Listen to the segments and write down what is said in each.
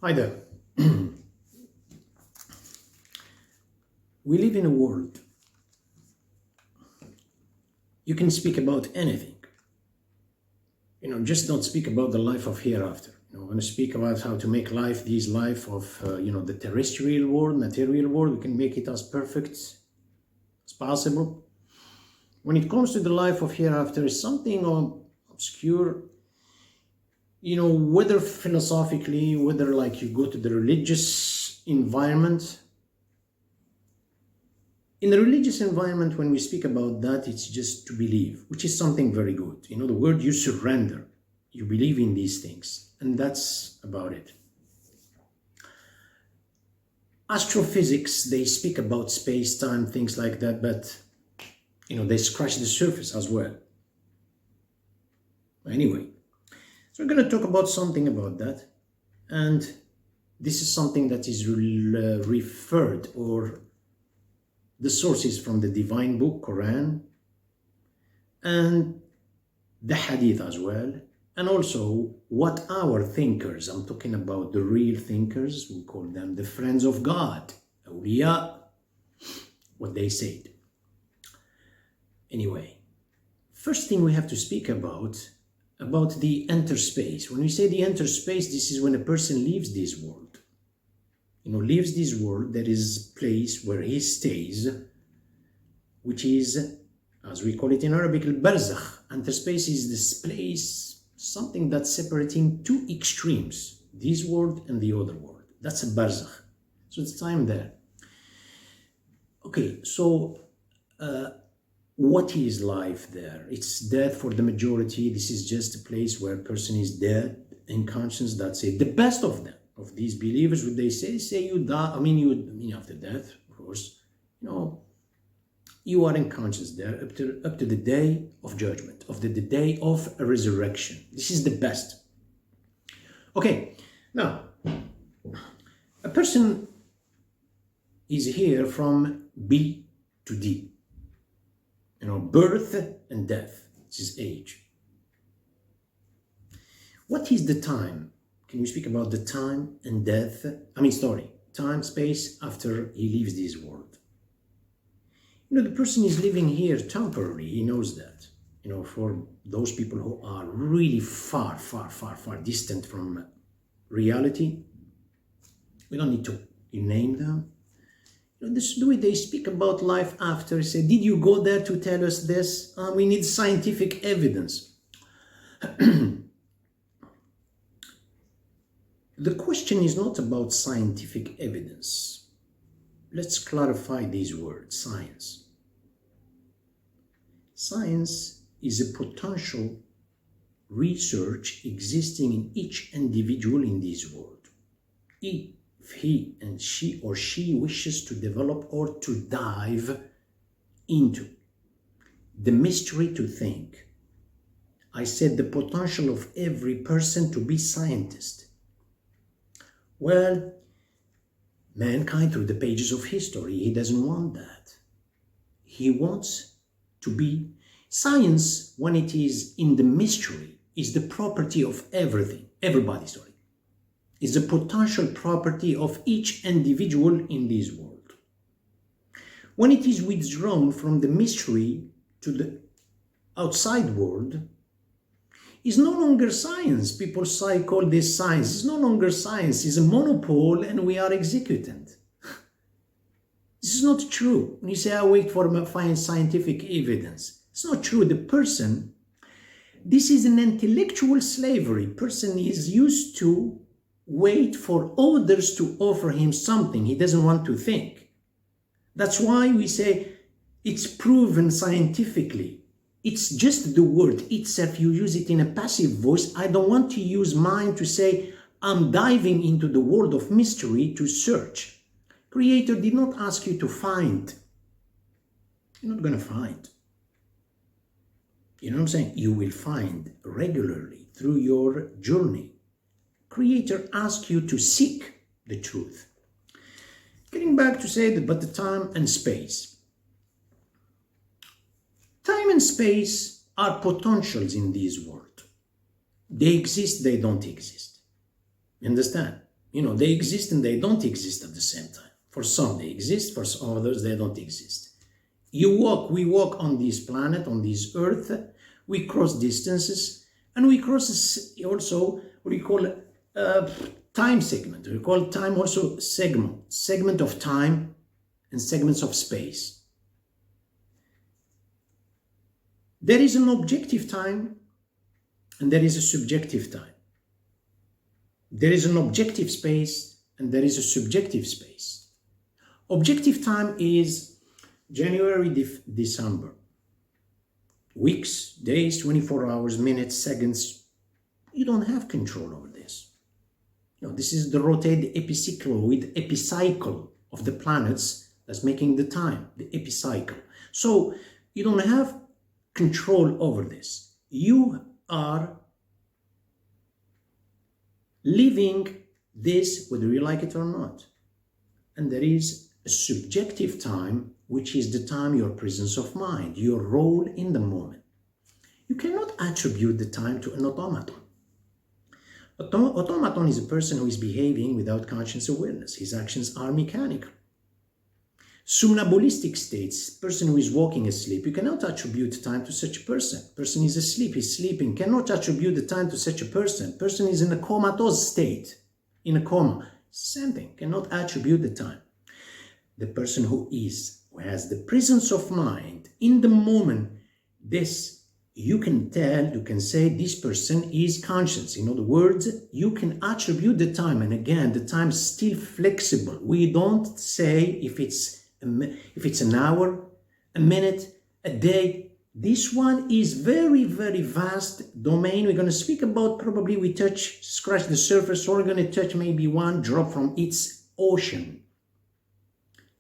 Hi there. We live in a world. You can speak about anything. Just don't speak about the life of hereafter. We're going to speak about how to make life, this life of, the terrestrial world, material world. We can make it as perfect as possible. When it comes to the life of hereafter, it's something obscure. Whether philosophically, whether like you go to the religious environment. In the religious environment, when we speak about that, it's just to believe, which is something very good. The word you surrender, you believe in these things, and that's about it. Astrophysics, they speak about space-time, things like that, but, they scratch the surface as well. Anyway, so we're going to talk about something about that, and this is something that is referred or the sources from the divine book, Quran, and the Hadith as well, and also what our thinkers, I'm talking about the real thinkers, we call them the friends of God, awliya, what they said. Anyway, first thing we have to speak about the interspace. When we say the interspace, this is when a person leaves this world. Leaves this world, there is a place where he stays, which is, as we call it in Arabic, al-barzakh. Interspace is this place, something that's separating two extremes, this world and the other world. That's a barzakh. So it's time there. Okay, so what is life there? It's death for the majority. This is just a place where a person is dead in conscience. That's it. The best of them, of these believers, would they say you die, after death, of course, you are in conscience there up to the day of judgment, of the day of resurrection. This is the best. Okay, now, a person is here from B to D. Birth and death. This is age. What is the time? Can you speak about the time and death? Time, space, after he leaves this world. The person is living here temporarily. He knows that. For those people who are really far, far, far, far distant from reality, we don't need to name them. This is the way they speak about life after. Say, did you go there to tell us this? We need scientific evidence. The question is not about scientific evidence. Let's clarify these words, science. Science is a potential research existing in each individual in this world. If he and she or she wishes to develop or to dive into the mystery to think. I said the potential of every person to be scientist. Well, mankind through the pages of history, he doesn't want that. He wants to be science when it is in the mystery, is the property of everybody, is the potential property of each individual in this world. When it is withdrawn from the mystery to the outside world, is no longer science. People call this science. It's no longer science. It's a monopole and we are executant. This is not true. When you say, I wait for find scientific evidence. It's not true. The person, this is an intellectual slavery. Person is used to wait for others to offer him something. He doesn't want to think. That's why we say it's proven scientifically. It's just the word itself. You use it in a passive voice. I don't want to use mine to say, I'm diving into the world of mystery to search. Creator did not ask you to find. You're not going to find. You know what I'm saying? You will find regularly through your journey. Creator asks you to seek the truth. Getting back to say that, but the time and space. Time and space are potentials in this world. They exist, they don't exist. You understand? They exist and they don't exist at the same time. For some they exist, for others they don't exist. We walk on this planet, on this earth, we cross distances, and we cross also what we call time segment. We call time also segment of time and segments of space. There is an objective time and there is a subjective time. There is an objective space and there is a subjective space. Objective time is January, December. Weeks, days, 24 hours, minutes, seconds. You don't have control over this. This is the rotated epicycle of the planets that's making the time, the epicycle. So you don't have control over this. You are living this whether you like it or not. And there is a subjective time, which is the time, your presence of mind, your role in the moment. You cannot attribute the time to an automaton. Automaton is a person who is behaving without conscious awareness. His actions are mechanical. Somnambulistic states, person who is walking asleep, you cannot attribute time to such a person. Person is asleep, he's sleeping, cannot attribute the time to such a person. Person is in a comatose state, in a coma, same thing, cannot attribute the time. The person who has the presence of mind in the moment, this you can tell, you can say this person is conscious. In other words, you can attribute the time, and again, the time is still flexible. We don't say if it's an hour, a minute, a day. This one is very, very vast domain. We're going to speak about, probably we scratch the surface, or we're going to touch maybe one drop from its ocean.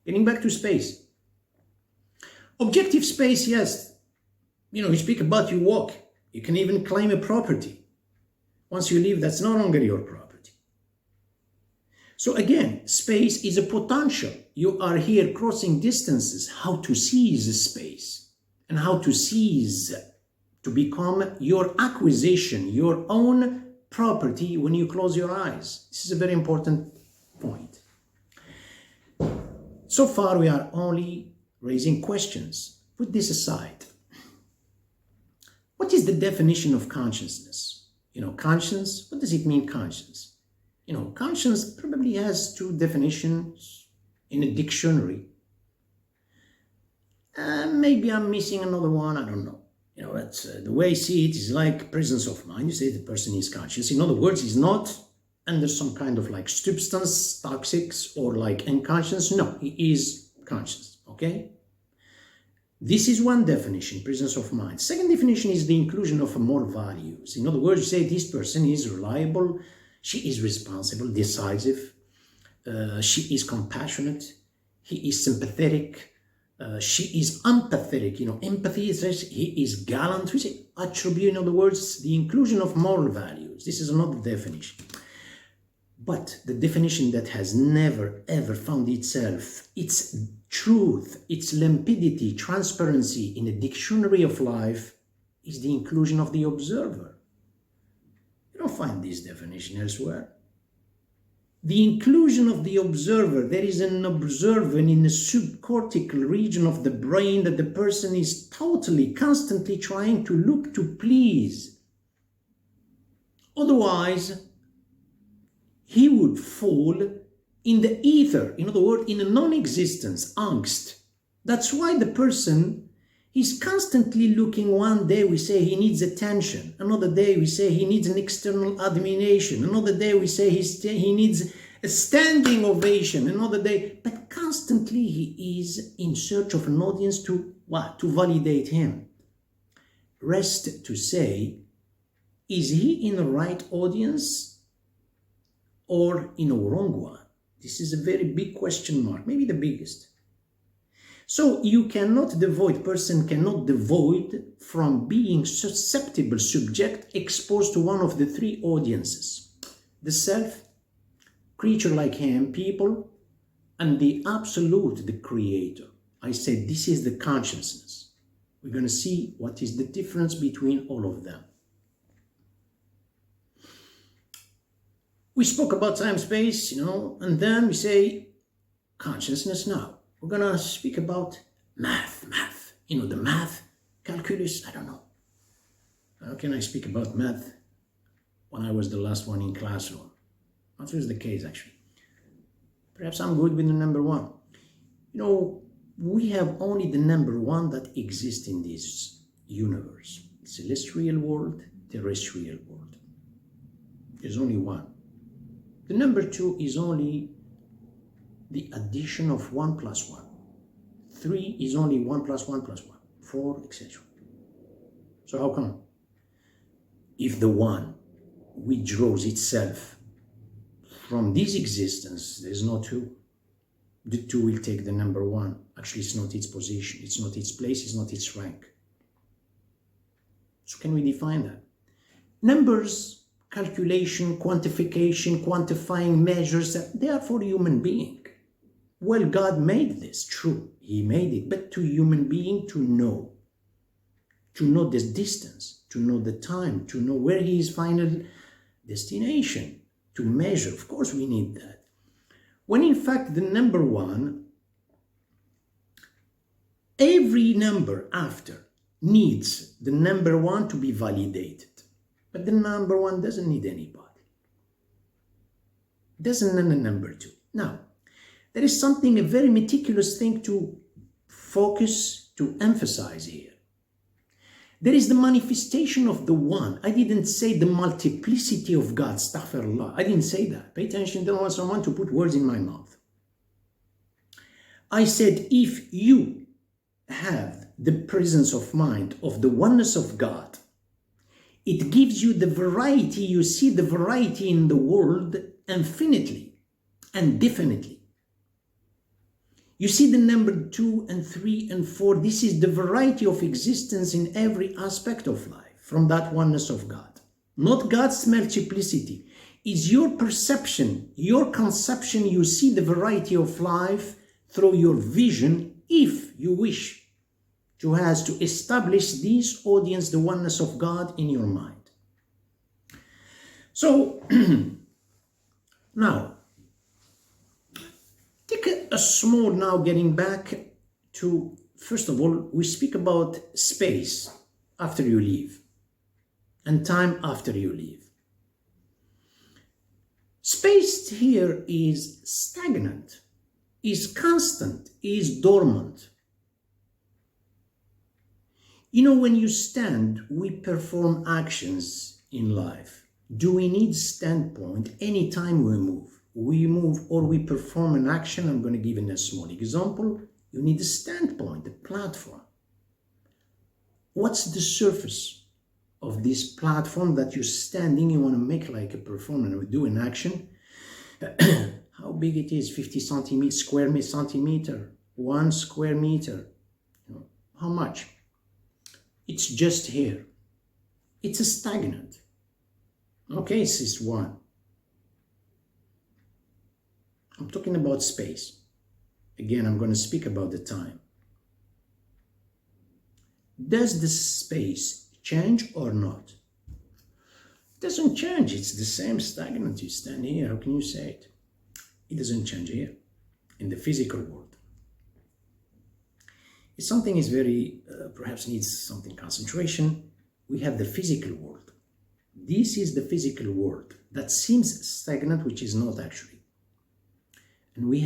Getting back to space. Objective space, yes. You speak about you walk. You can even claim a property. Once you leave, that's no longer your property. So again, space is a potential. You are here crossing distances, how to seize space and how to seize to become your acquisition, your own property when you close your eyes. This is a very important point. So far, we are only raising questions. Put this aside. What is the definition of consciousness? Conscience, what does it mean, conscience? Conscience probably has two definitions in a dictionary. Maybe I'm missing another one, I don't know. That's the way I see it is like presence of mind. You say the person is conscious. In other words, he's not under some kind of like substance, toxics, or like unconscious. No, he is conscious, okay? This is one definition, presence of mind. Second definition is the inclusion of moral values. In other words, you say this person is reliable, she is responsible, decisive, she is compassionate, he is sympathetic, she is empathetic. Empathy is he is gallant. We say attribute, in other words, the inclusion of moral values. This is another definition. But the definition that has never ever found itself, its truth, its limpidity, transparency in a dictionary of life is the inclusion of the observer. You don't find this definition elsewhere. The inclusion of the observer, there is an observer in the subcortical region of the brain that the person is totally, constantly trying to look to please. Otherwise, he would fall in the ether, in other words, in a non-existence, angst. That's why the person is constantly looking. One day we say he needs attention. Another day we say he needs an external admiration. Another day we say he needs a standing ovation. Another day, but constantly he is in search of an audience to what? To validate him. Rest to say, is he in the right audience or in a wrong one? This is a very big question mark, maybe the biggest. So you cannot devoid, person cannot devoid from being susceptible subject exposed to one of the three audiences. The self, creature like him, people, and the absolute, the creator. I said this is the consciousness. We're going to see what is the difference between all of them. We spoke about time, space, and then we say consciousness now. We're gonna speak about math. The math, calculus, I don't know. How can I speak about math when I was the last one in classroom? That was the case, actually. Perhaps I'm good with the number one. We have only the number one that exists in this universe. Celestial world, terrestrial world. There's only one. The number two is only the addition of 1 plus 1. 3 is only 1 plus 1 plus 1. 4, etc. So how come? If the one withdraws itself from this existence, there's no two. The two will take the number one. Actually, it's not its position, it's not its place, it's not its rank. So can we define that? Numbers, calculation, quantification, quantifying measures, they are for human being. Well, God made this, true, He made it, but to human being to know this distance, to know the time, to know where His final destination, to measure. Of course, we need that. When in fact the number one, every number after needs the number one to be validated. But the number one doesn't need anybody. Doesn't need a number two. Now, there is something, a very meticulous thing to focus, to emphasize here. There is the manifestation of the one. I didn't say the multiplicity of God, astaghfirullah. I didn't say that. Pay attention, don't want someone to put words in my mouth. I said, if you have the presence of mind of the oneness of God, it gives you the variety. You see the variety in the world infinitely and definitely. You see the number 2 and 3 and 4. This is the variety of existence in every aspect of life from that oneness of God. Not God's multiplicity. Is your perception, your conception. You see the variety of life through your vision, if you wish to establish this audience, the oneness of God in your mind. So now, take a small, now getting back to, first of all, we speak about space after you leave and time after you leave. Space here is stagnant, is constant, is dormant. When you stand, we perform actions in life. Do we need standpoint anytime we move? We move or we perform an action. I'm going to give a small example. You need a standpoint, a platform. What's the surface of this platform that you're standing? You want to make like a performance or do an action. How big it is? 50 square centimeter, 1 square meter. How much? It's just here. It's a stagnant. Okay, this is one. I'm talking about space. Again, I'm going to speak about the time. Does the space change or not? It doesn't change. It's the same stagnant. You stand here. How can you say it? It doesn't change here in the physical world. If something is very, perhaps needs something concentration, we have the physical world. This is the physical world that seems stagnant, which is not actually. And we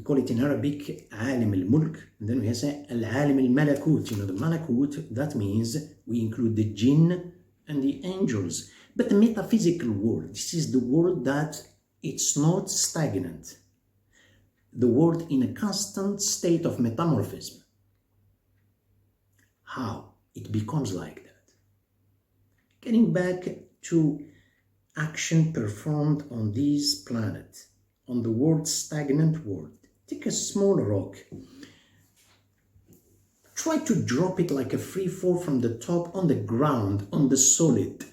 call it in Arabic, alim al-mulk, and then we say al-alim al-malakut. The malakut, that means we include the jinn and the angels. But the metaphysical world, this is the world that it's not stagnant. The world in a constant state of metamorphism. How it becomes like that? Getting back to action performed on this planet, on the world, stagnant world. Take a small rock. Try to drop it like a free fall from the top on the ground, on the solid.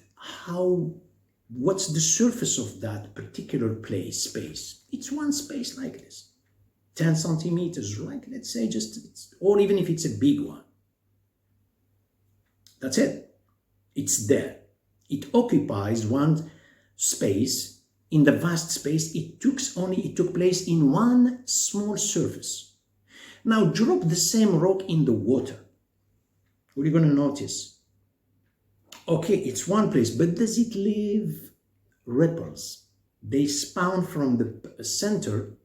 What's the surface of that particular space? It's one space like this. 10 centimeters, right? Let's say or even if it's a big one. That's it. It's there. It occupies space, in the vast space, it took place in one small surface. Now drop the same rock in the water. What are you going to notice? Okay, it's one place, but does it leave ripples? They spawn from the center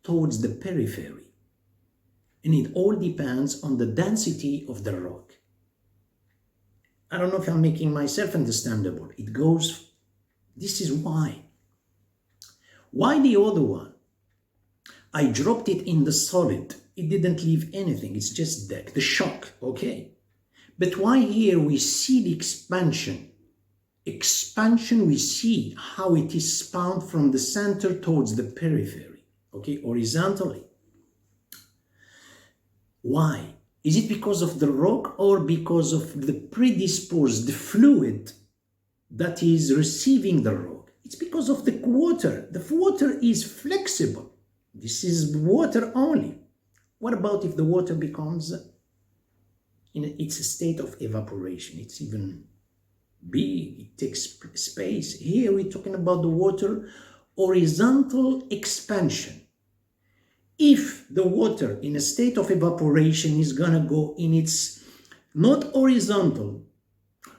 towards the periphery. And it all depends on the density of the rock. I don't know if I'm making myself understandable. It goes, this is why. Why the other one? I dropped it in the solid. It didn't leave anything. It's just deck, the shock, okay? But why here we see the expansion? Expansion, we see how it is spawned from the center towards the periphery, okay, horizontally. Why? Is it because of the rock or because of the predisposed, the fluid that is receiving the rock? It's because of the water. The water is flexible. This is water only. What about if the water becomes in its a state of evaporation? It's even big, it takes space. Here we're talking about the water horizontal expansion. If the water in a state of evaporation is gonna go in its not horizontal,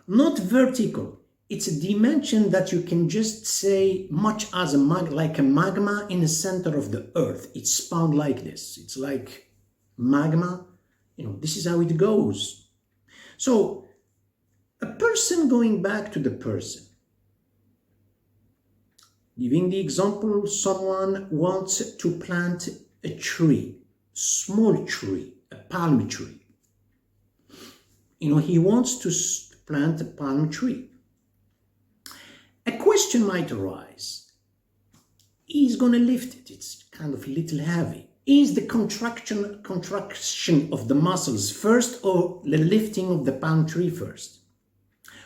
not vertical, it's a dimension that you can just say much as like a magma in the center of the earth. It's spawned like this. It's like magma. You know, this is how it goes. So a person, going back to the person, giving the example, someone wants to plant a tree, small tree, a palm tree. You know, he wants to plant a palm tree. A question might arise. He's going to lift it. It's kind of a little heavy. Is the contraction of the muscles first or the lifting of the palm tree first?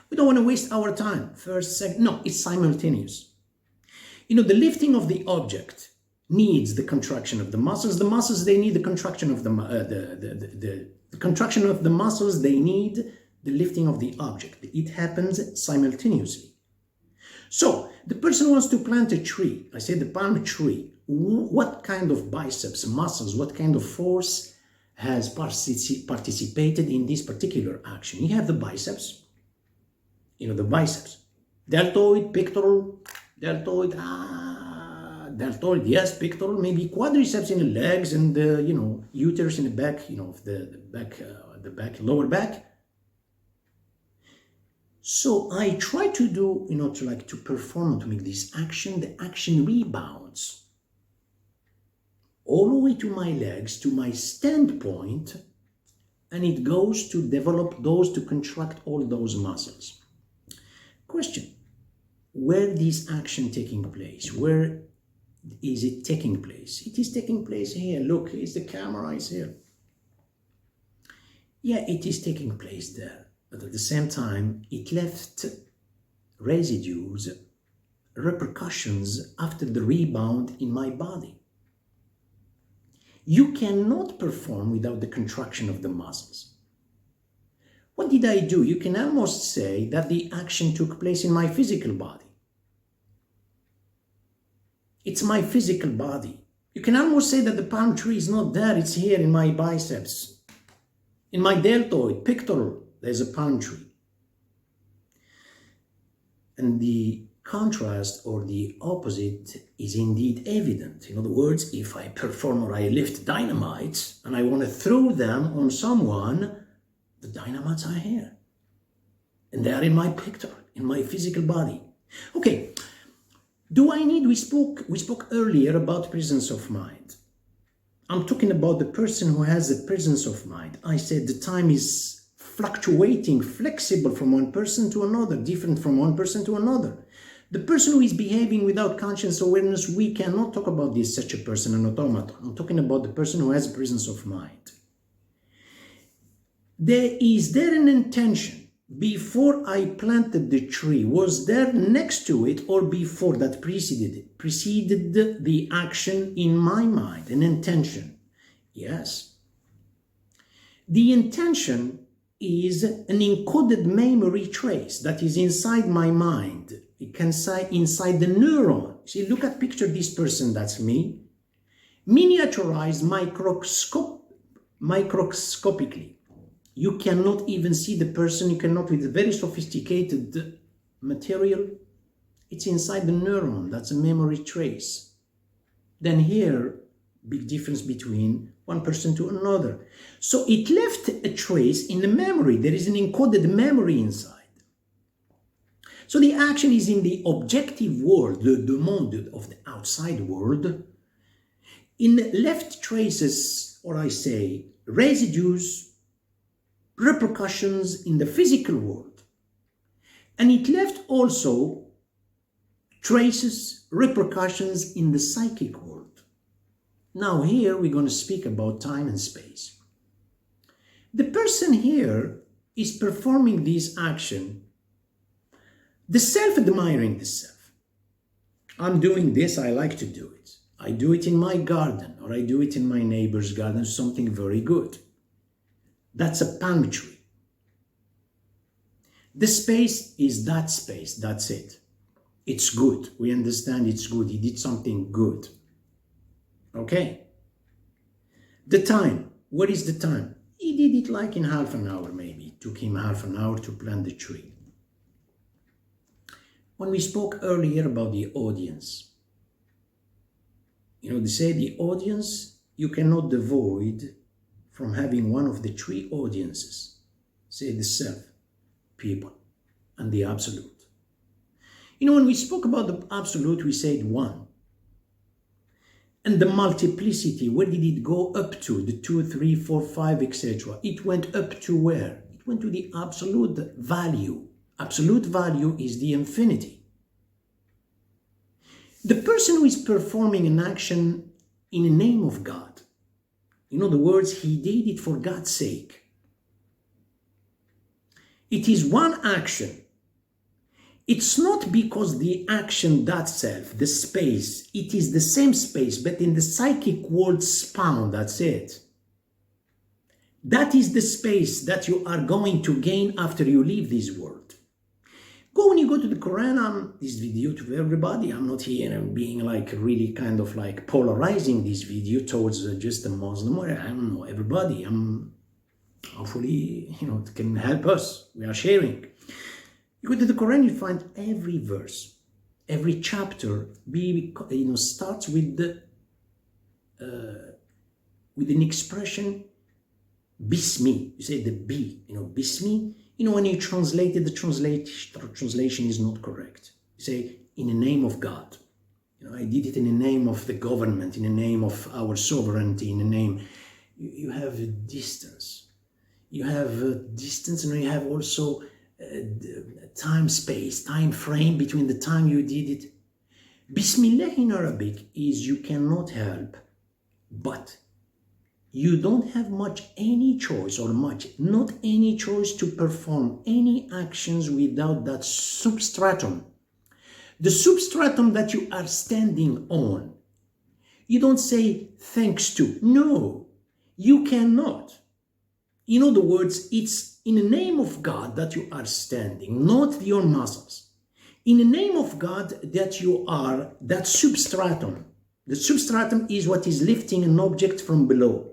We don't want to waste our time. First, second, no, it's simultaneous. You know, the lifting of the object needs the contraction of the muscles. The muscles, they need the contraction of the contraction of the muscles. They need the lifting of the object. It happens simultaneously. So the person wants to plant a tree. I say the palm tree. What kind of biceps muscles, what kind of force has participated in this particular action? You have the biceps. You know, the biceps. Deltoid, pectoral, deltoid, deltoid, yes, pectoral, maybe quadriceps in the legs and the, you know, uterus in the back, you know, of the back, lower back. So I try to do, you know, to perform, to make this action, the action rebounds all the way to my legs, to my standpoint, and it goes to develop those, to contract all those muscles. Question, where is action taking place? Where is it taking place? It is taking place here. Look, is the camera is here. Yeah, it is taking place there. But at the same time, it left residues, repercussions after the rebound in my body. You cannot perform without the contraction of the muscles. What did I do? You can almost say that the action took place in my physical body. It's my physical body. You can almost say that the palm tree is not there, it's here in my biceps. In my deltoid, pectoral, there's a palm tree. And the contrast or the opposite is indeed evident. In other words, if I perform or I lift dynamites and I want to throw them on someone, the dynamites are here. And they are in my pectoral, in my physical body. Okay. Do I need, we spoke earlier about presence of mind. I'm talking about the person who has a presence of mind. I said the time is fluctuating, flexible from one person to another, different from one person to another. The person who is behaving without conscious awareness, we cannot talk about this, such a person, an automaton. I'm talking about the person who has a presence of mind. Is there an intention? Before I planted the tree, was there next to it or before that preceded the action in my mind, an intention? Yes. The intention is an encoded memory trace that is inside my mind, It can say inside the neuron. See, look at picture this person, that's me. Miniaturized microscopically. You cannot even see the person, you cannot with very sophisticated material. It's inside the neuron, that's a memory trace. Then here, big difference between one person to another. So it left a trace in the memory. There is an encoded memory inside. So the action is in the objective world, the monde of the outside world. In left traces, or I say residues, repercussions in the physical world. And it left also traces, repercussions in the psychic world. Now here we're going to speak about time and space. The person here is performing this action, the self admiring the self. I'm doing this, I like to do it. I do it in my garden, or I do it in my neighbor's garden, something very good. That's a palm tree. The space is that space, that's it. It's good, we understand it's good, he did something good. Okay? The time, what is the time? He did it like in half an hour maybe. It took him half an hour to plant the tree. When we spoke earlier about the audience, they say the audience, you cannot avoid from having one of the three audiences. Say the self, people, and the absolute. When we spoke about the absolute, we said one. And the multiplicity, where did it go up to? The 2, 3, 4, 5, etc. It went up to where? It went to the absolute value. Absolute value is the infinity. The person who is performing an action in the name of God, in other words, he did it for God's sake. It is one action. It's not because the action, that self, the space, it is the same space, but in the psychic world span, that's it. That is the space that you are going to gain after you leave this world. When you go to the Quran, this video to everybody, I'm not here being like really kind of like polarizing this video towards just a Muslim, or I don't know, everybody. Hopefully, it can help us. We are sharing. You go to the Quran, you find every verse, every chapter, starts with an expression, Bismi. You say the B, Bismi. When you translate it, the translation is not correct. You say, in the name of God. I did it in the name of the government, in the name of our sovereignty, in the name. You have a distance. You have a distance, and you have also time space, time frame between the time you did it. Bismillah in Arabic is you cannot help, but you don't have not any choice to perform any actions without that substratum. The substratum that you are standing on. You don't say thanks to. No, you cannot. In other words, it's in the name of God that you are standing, not your muscles. In the name of God that you are that substratum. The substratum is what is lifting an object from below.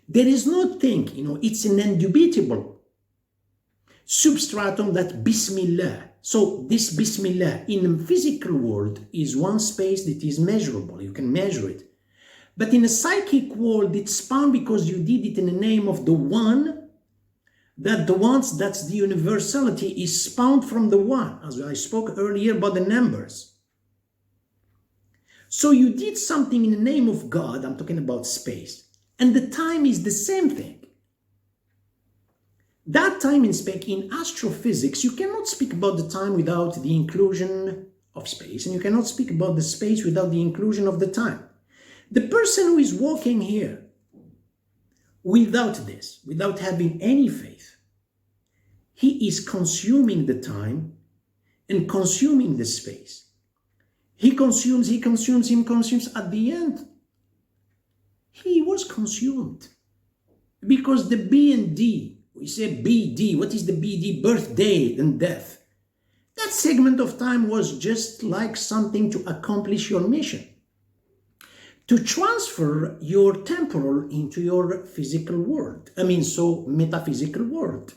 There is no thing, it's an indubitable substratum that Bismillah. So this Bismillah in the physical world is one space that is measurable. You can measure it. But in a psychic world, it's found because you did it in the name of the one, that's the universality is spawned from the one, as I spoke earlier about the numbers. So you did something in the name of God, I'm talking about space, and the time is the same thing. That time in astrophysics, you cannot speak about the time without the inclusion of space, and you cannot speak about the space without the inclusion of the time. The person who is walking here without this, without having any faith, he is consuming the time and consuming the space. He consumes. At the end, he was consumed. Because the B and D, we say BD, what is the BD? Birthday and death. That segment of time was just like something to accomplish your mission, to transfer your temporal into your physical world. So metaphysical world.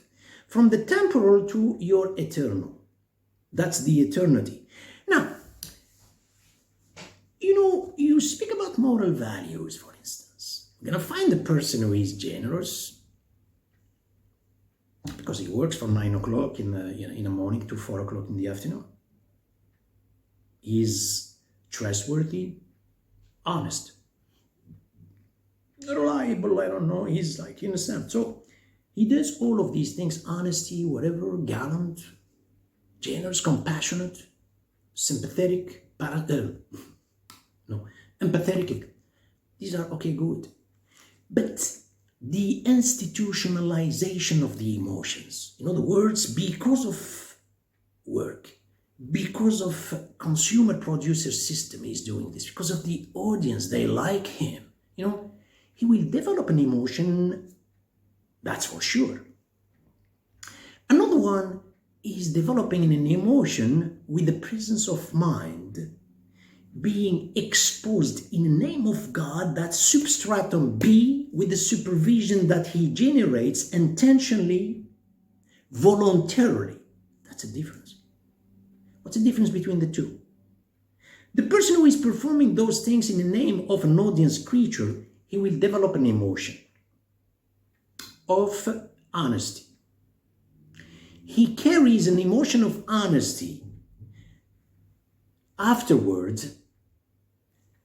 From the temporal to your eternal. That's the eternity. Now, you speak about moral values, for instance. You're going to find a person who is generous because he works from 9 o'clock in the morning to 4 o'clock in the afternoon. He's trustworthy, honest, reliable, I don't know, he's like innocent. So he does all of these things, honesty, whatever, gallant, generous, compassionate, sympathetic, empathetic. These are okay, good. But the institutionalization of the emotions, in other words, because of work, because of consumer producer system is doing this, because of the audience, they like him, he will develop an emotion, that's for sure. Another one is developing an emotion with the presence of mind being exposed in the name of God, that substratum B, with the supervision that he generates intentionally, voluntarily. That's a difference. What's the difference between the two? The person who is performing those things in the name of an audience creature, he will develop an emotion of honesty. He carries an emotion of honesty. Afterwards,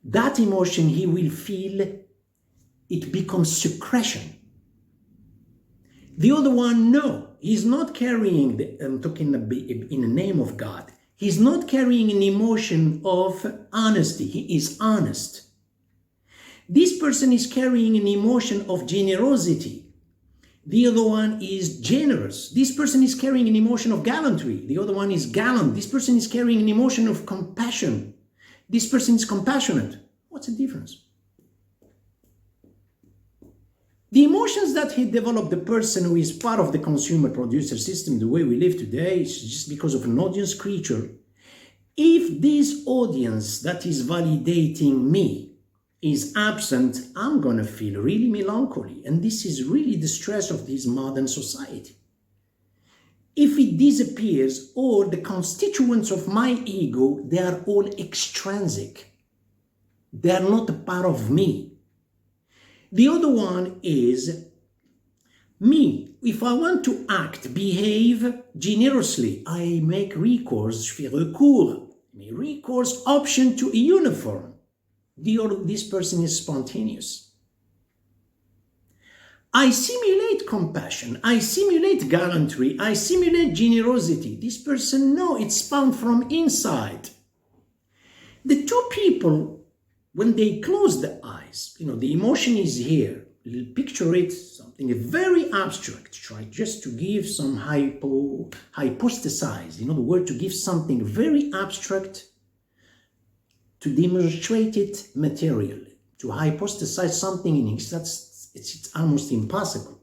that emotion he will feel, it becomes secretion. The other one, no, he's not carrying, I'm talking in the name of God, he's not carrying an emotion of honesty, he is honest. This person is carrying an emotion of generosity. The other one is generous. This person is carrying an emotion of gallantry. The other one is gallant. This person is carrying an emotion of compassion. This person is compassionate. What's the difference? The emotions that he developed, the person who is part of the consumer producer system, the way we live today, is just because of an audience creature. If this audience that is validating me is absent, I'm going to feel really melancholy. And this is really the stress of this modern society. If it disappears, or the constituents of my ego, they are all extrinsic. They are not a part of me. The other one is me. If I want to act, behave generously, I make recourse, je fais recours, recourse option to a uniform. This person is spontaneous. I simulate compassion, I simulate gallantry, I simulate generosity. This person, no, it's found from inside. The two people, when they close the eyes, the emotion is here. Picture it, something very abstract. Try just to give some hypostasize, the word to give something very abstract, to demonstrate it materially, to hypostasize something in English. It's almost impossible.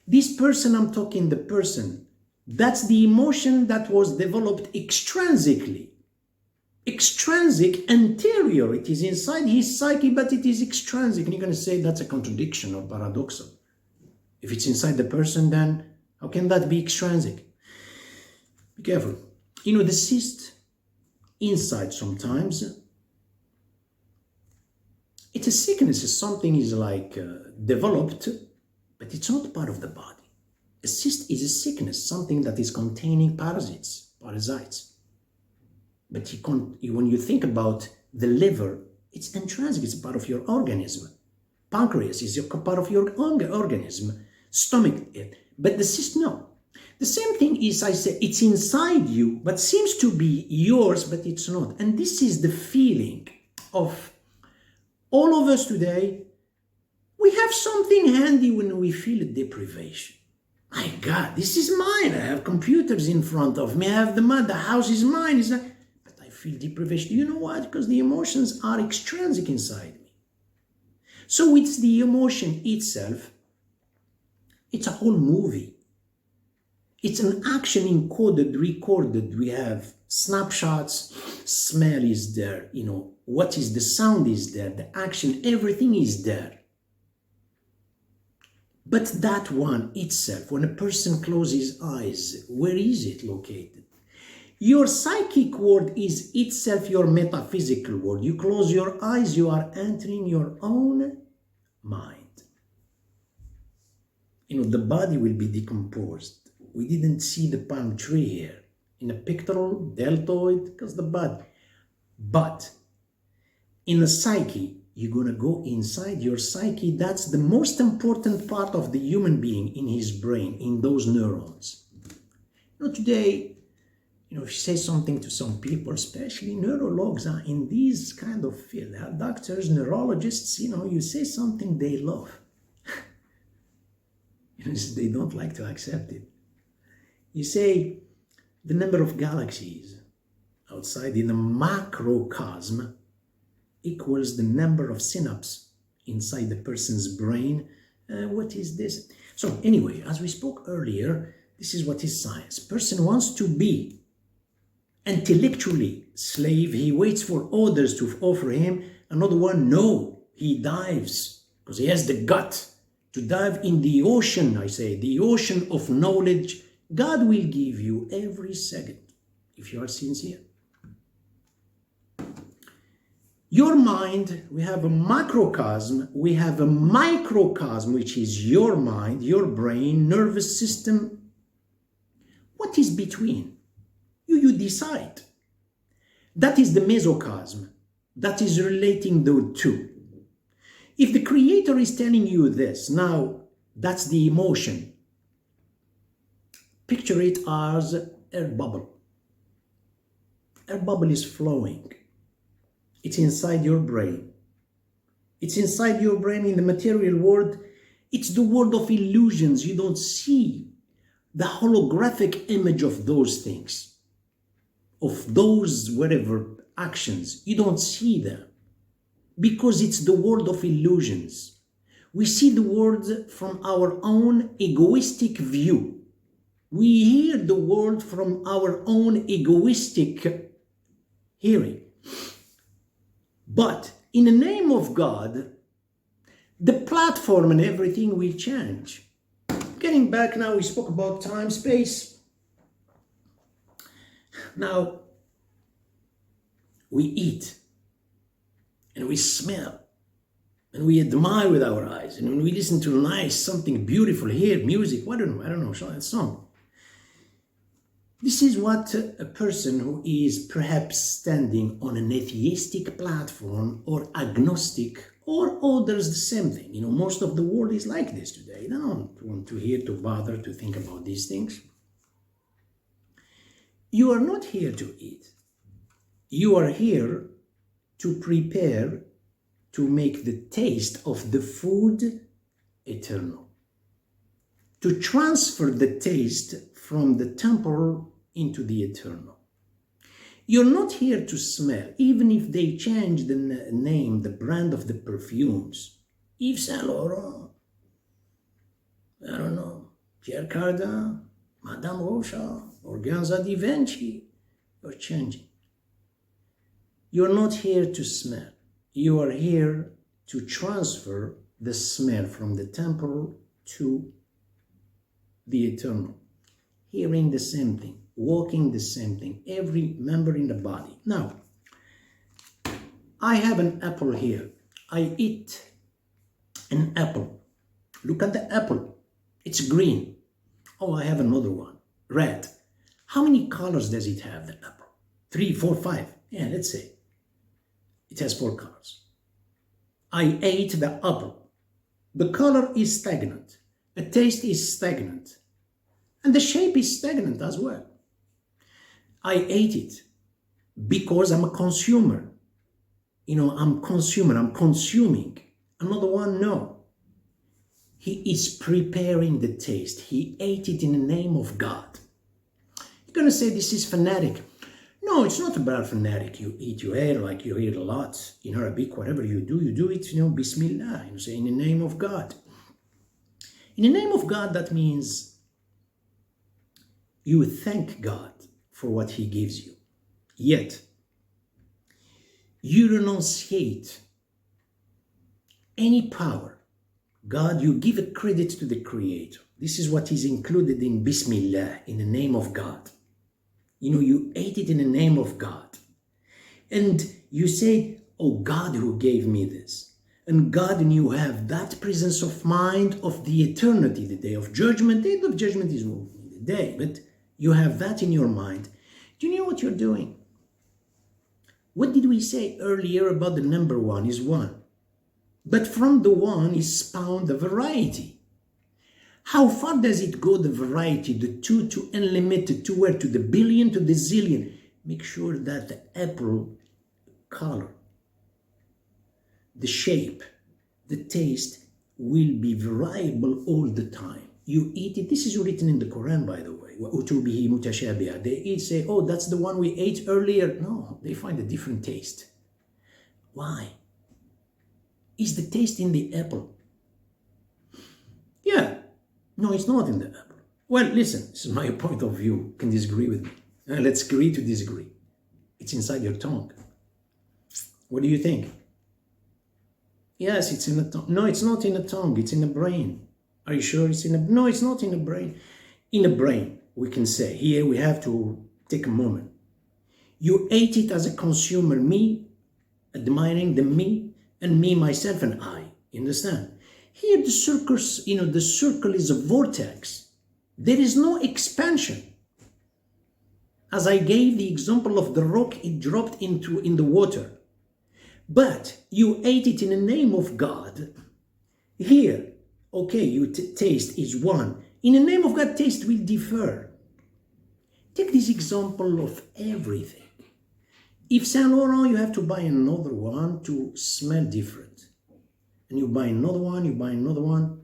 This person, I'm talking the person, that's the emotion that was developed extrinsically. Extrinsic, anterior, it is inside his psyche, but it is extrinsic. And you're going to say that's a contradiction or paradoxal. If it's inside the person, then how can that be extrinsic? Be careful. The cyst inside sometimes, it's a sickness, something is like developed, but it's not part of the body. A cyst is a sickness, something that is containing parasites. But when you think about the liver, it's intrinsic, it's part of your organism. Pancreas is part of your organism. Stomach, but the cyst, no. The same thing is, I say, it's inside you, but seems to be yours, but it's not. And this is the feeling of all of us today. We have something handy when we feel a deprivation. My God, this is mine. I have computers in front of me. I have the house is mine. But I feel deprivation. You know what? Because the emotions are extrinsic inside me. So it's the emotion itself. It's a whole movie. It's an action encoded, recorded. We have snapshots, smell is there, what is the sound is there, the action, everything is there. But that one itself, when a person closes eyes, where is it located? Your psychic world is itself your metaphysical world. You close your eyes, you are entering your own mind. The body will be decomposed. We didn't see the palm tree here. In a pectoral, deltoid, because the body. But in the psyche, you're going to go inside your psyche. That's the most important part of the human being, in his brain, in those neurons. Today, if you say something to some people, especially neurologists are in these kind of field, doctors, neurologists, you say something they love. They don't like to accept it. You say the number of galaxies outside in a macrocosm equals the number of synapses inside the person's brain. What is this? So anyway, as we spoke earlier, this is what is science. Person wants to be intellectually slave. He waits for others to offer him. Another one, no, he dives because he has the gut to dive in the ocean. I say the ocean of knowledge God will give you every second if you are sincere. Your mind, we have a macrocosm, we have a microcosm, which is your mind, your brain, nervous system. What is between? You decide. That is the mesocosm. That is relating the two. If the creator is telling you this, now that's the emotion. Picture it as air bubble. Air bubble is flowing. It's inside your brain. It's inside your brain in the material world. It's the world of illusions. You don't see the holographic image of those things, of those whatever actions. You don't see them because it's the world of illusions. We see the world from our own egoistic view. We hear the world from our own egoistic hearing. But in the name of God, the platform and everything will change. Getting back now, we spoke about time, space. Now, we eat and we smell and we admire with our eyes. And when we listen to nice, something beautiful, hear music, I don't know, song. This is what a person who is perhaps standing on an atheistic platform or agnostic or others the same thing. Most of the world is like this today. They don't want to hear, to bother, to think about these things. You are not here to eat. You are here to prepare, to make the taste of the food eternal. To transfer the taste from the temporal into the eternal. You're not here to smell, even if they change the name, the brand of the perfumes. Yves Saint Laurent, I don't know, Pierre Cardin, Madame Rocha, Organza di Vinci, you're changing. You're not here to smell. You are here to transfer the smell from the temporal to the eternal. Hearing the same thing, walking the same thing, every member in the body. Now, I have an apple here. I eat an apple. Look at the apple. It's green. Oh, I have another one. Red. How many colors does it have, the apple? 3, 4, 5. Yeah, let's say. It has 4 colors. I ate the apple. The color is stagnant. The taste is stagnant. And the shape is stagnant as well. I ate it because I'm a consumer. I'm consuming. Another one, no. He is preparing the taste. He ate it in the name of God. You're going to say this is fanatic. No, it's not about fanatic. You eat your hair like you eat a lot. In Arabic, whatever you do it, Bismillah. Say in the name of God. In the name of God, that means You thank God for what he gives you. Yet, you renunciate any power. God, you give a credit to the Creator. This is what is included in Bismillah, in the name of God. You know, you ate it in the name of God. And you say, oh, God who gave me this. And God, and you have that presence of mind of the eternity, the day of judgment. The day of judgment is the day, but you have that in your mind. Do you know what you're doing? What did we say earlier about the number one is one? But from the one is spawned the variety. How far does it go, the variety, the two to unlimited, to where? To the billion, to the zillion. Make sure that the apple color, the shape, the taste will be variable all the time. You eat it. This is written in the Quran, by the way. وَأُتُوبِهِ مُتَشَابِهًا. They eat, say, oh, that's the one we ate earlier. No, they find a different taste. Why? Is the taste in the apple? Yeah. No, it's not in the apple. Well, listen, this is my point of view. You can disagree with me. Let's agree to disagree. It's inside your tongue. What do you think? Yes, it's in the tongue. No, it's not in the tongue. It's in the brain. Are you sure it's in the... No, it's not in the brain. In the brain, we can say. Here we have to take a moment. You ate it as a consumer, me, admiring the me, and me, myself, and I. You understand? Here the circus, you know, the circle is a vortex. There is no expansion. As I gave the example of the rock, it dropped in the water. But you ate it in the name of God. Here, okay, you taste is one. In the name of God, taste will differ. Take this example of everything. If Saint Laurent, you have to buy another one to smell different. And you buy another one, you buy another one.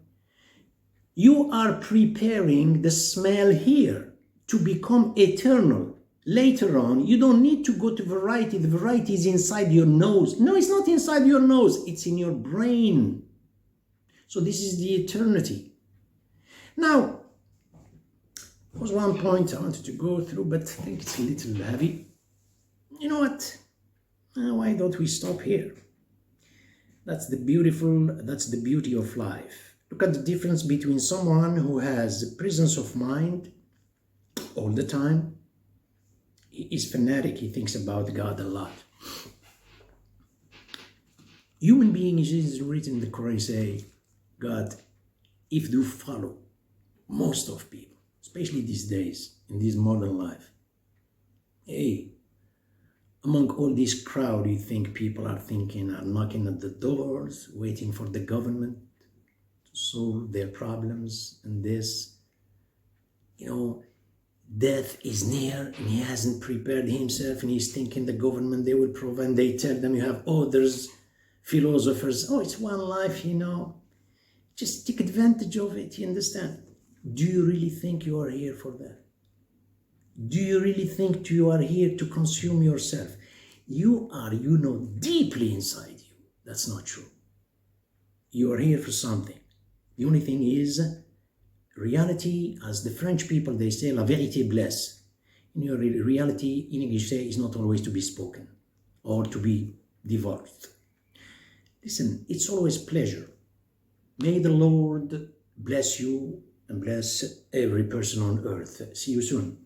You are preparing the smell here to become eternal. Later on, you don't need to go to variety. The variety is inside your nose. No, it's not inside your nose. It's in your brain. So this is the eternity. Now, there was one point I wanted to go through, but I think it's a little heavy. You know what? Why don't we stop here? That's the beauty of life. Look at the difference between someone who has a presence of mind all the time. He's fanatic, he thinks about God a lot. Human beings, is written in the Quran, say, God, if you follow most of people, especially these days, in this modern life, hey, among all this crowd, you think people are knocking at the doors, waiting for the government to solve their problems and this, you know, death is near and he hasn't prepared himself and he's thinking the government, they will provide, and they tell them you have others, philosophers, oh, it's one life, you know, just take advantage of it, you understand? Do you really think you are here for that? Do you really think you are here to consume yourself? You are, you know, deeply inside you. That's not true. You are here for something. The only thing is, reality, as the French people, they say, la vérité blesse. You know, reality, in English, say, is not always to be spoken or to be divulged. Listen, it's always pleasure. May the Lord bless you and bless every person on earth. See you soon.